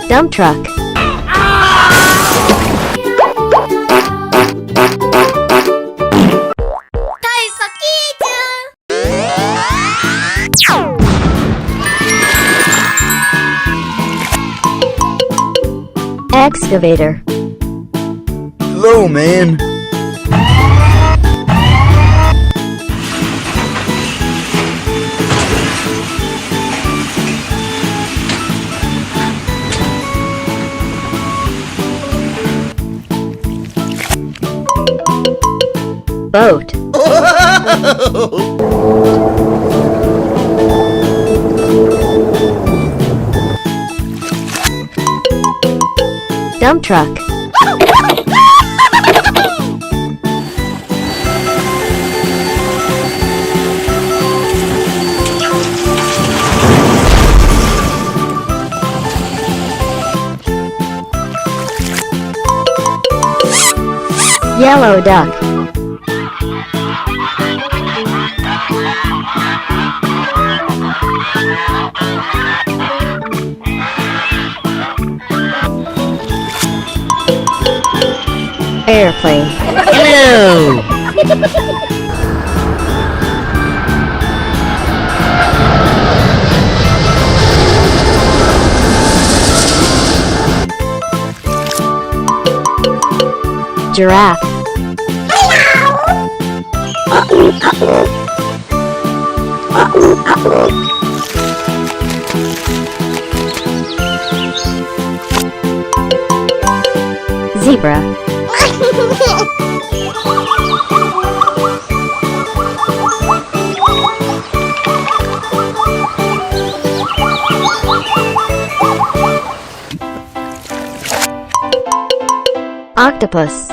Dump truck. Excavator. Hello, man. Boat. Dump truck. Yellow duck. Airplane. Hello. Giraffe. Zebra. Octopus.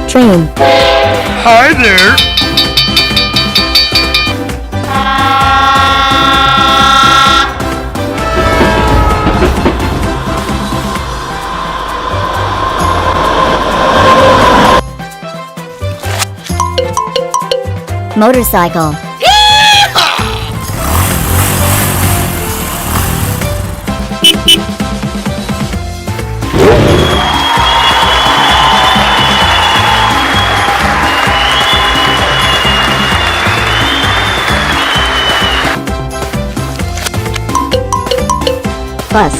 Train. Hi there. Motorcycle. Bus.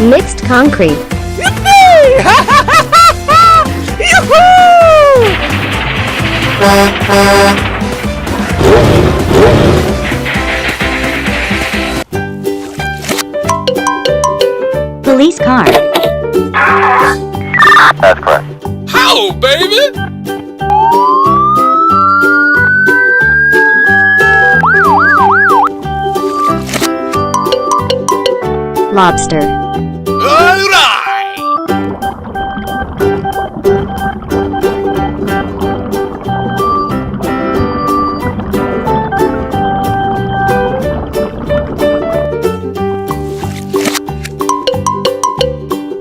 Mixed concrete. Police car. That's correct. How, baby? Lobster. All right.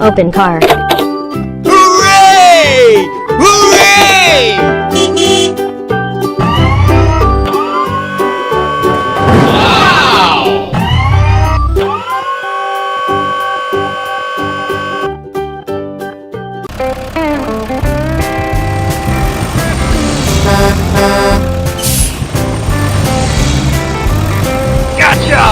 Open car. Hooray! Hooray! Wow! Gotcha!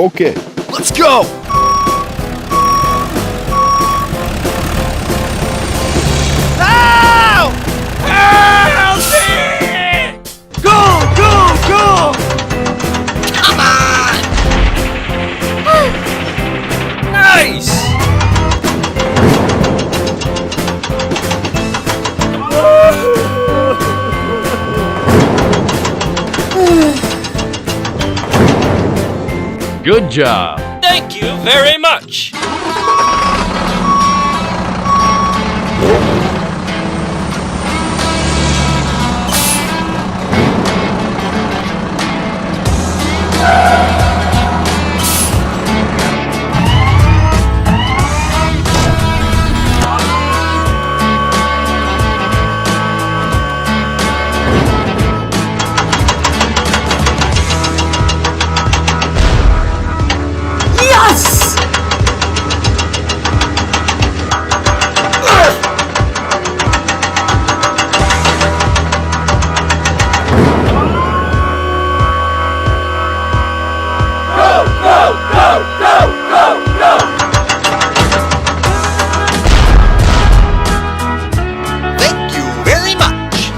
Okay. Let's go! Ow! Help me! Go, go, go! Come on! Nice! Good job. Thank you very much. Yes! Thank you very much.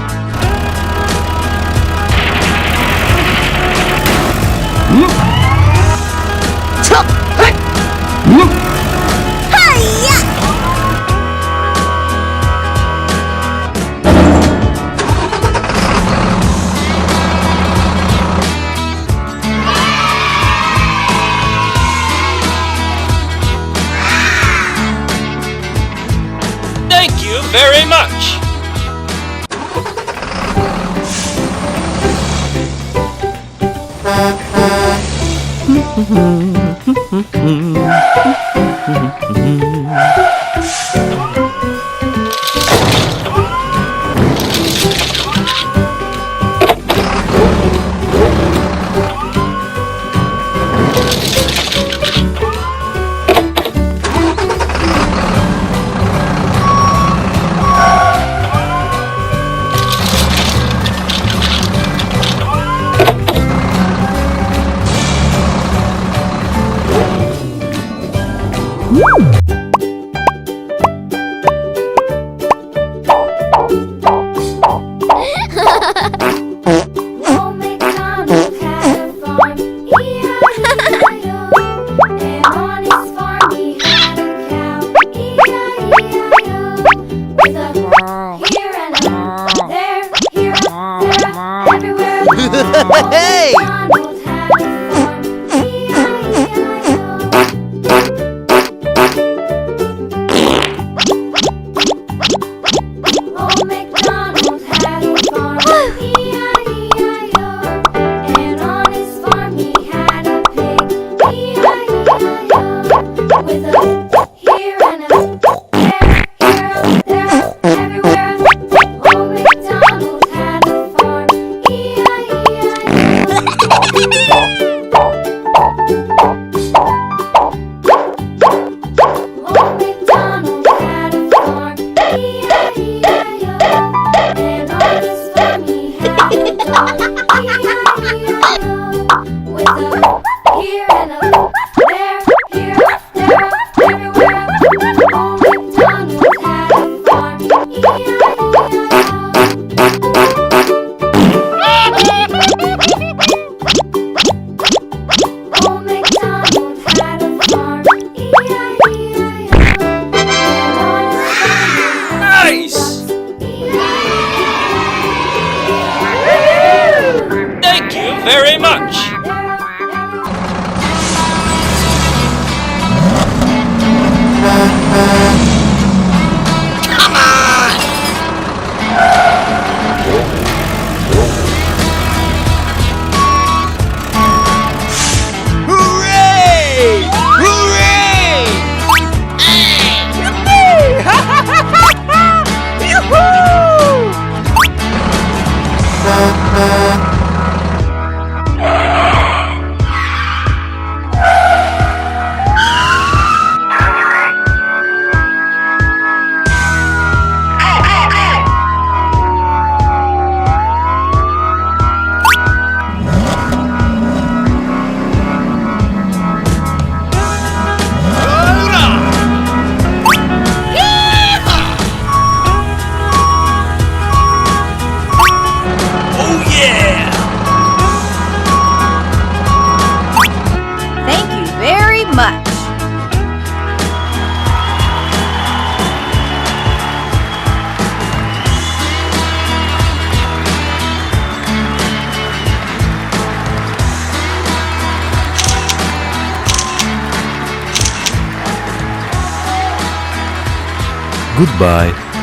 Thank you very much. Old MacDonald had a farm, E-I-E-I-O. And on his farm he had a cow, E-I-E-I-O. With a here and a there, here, there, everywhere. Old Hey! MacDonald had a farm, E-I-E-I-O. Old MacDonald had a farm, E-I-E-I-O. And on his farm he had a pig, E-I-E-I-O. With a here and a there, everywhere. Old MacDonald had a farm, E-I-E-I-O. Goodbye.